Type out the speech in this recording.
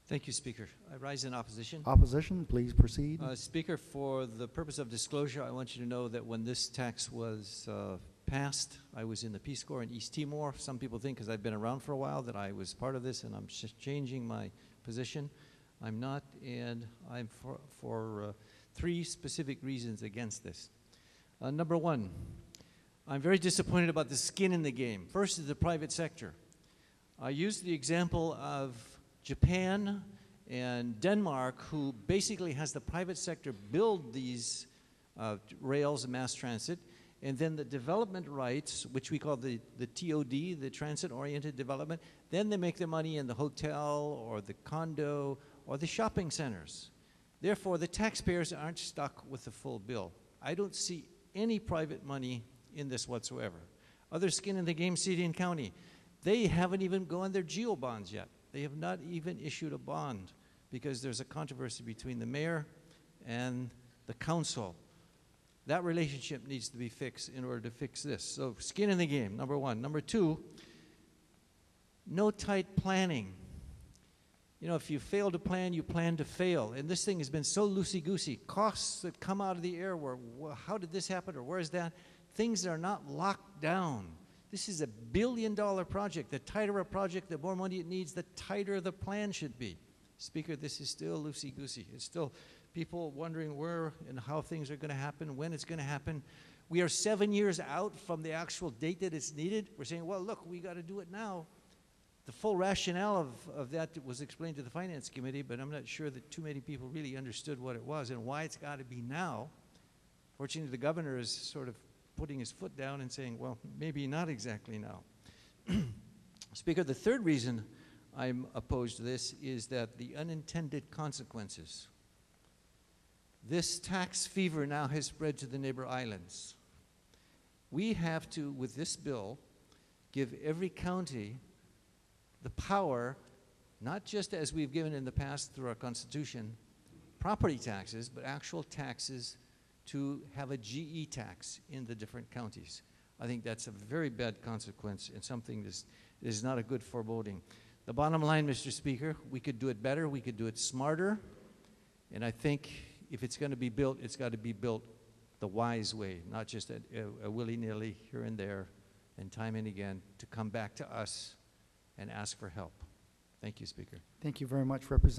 Thank you, Speaker. I rise in opposition. Opposition, please proceed. Speaker, for the purpose of disclosure, I want you to know that when this tax was passed, I was in the Peace Corps in East Timor. Some people think, because I've been around for a while, that I was part of this, and I'm changing my position. I'm not, and I'm for three specific reasons against this. Number one, I'm very disappointed about the skin in the game. First is the private sector. I used the example of Japan and Denmark, who basically has the private sector build these rails and mass transit, and then the development rights, which we call the TOD, the transit-oriented development, then they make their money in the hotel or the condo or the shopping centers. Therefore, the taxpayers aren't stuck with the full bill. I don't see any private money in this whatsoever. Other skin in the game, city and county, they haven't even gone their geo bonds yet. They have not even issued a bond because there's a controversy between the mayor and the council. That relationship needs to be fixed in order to fix this. So skin in the game, number one. Number two, no tight planning. You know, if you fail to plan, you plan to fail. And this thing has been so loosey-goosey. Costs that come out of the air where, well, how did this happen or where is that? Things that are not locked down. This is a billion-dollar project. The tighter a project, the more money it needs, the tighter the plan should be. Speaker, this is still loosey-goosey. It's still people wondering where and how things are going to happen, when it's going to happen. We are 7 years out from the actual date that it's needed. We're saying, well, look, we got to do it now. The full rationale of that was explained to the Finance Committee, but I'm not sure that too many people really understood what it was and why it's got to be now. Fortunately, the governor is sort of putting his foot down and saying, well, maybe not exactly now. Speaker, the third reason I'm opposed to this is that the unintended consequences. This tax fever now has spread to the neighbor islands. We have to, with this bill, give every county the power, not just as we've given in the past through our Constitution, property taxes, but actual taxes to have a GE tax in the different counties. I think that's a very bad consequence and something that is not a good foreboding. The bottom line, Mr. Speaker, we could do it better, we could do it smarter, and I think if it's going to be built, it's got to be built the wise way, not just a willy-nilly here and there and time and again to come back to us and ask for help. Thank you, Speaker. Thank you very much, Representative.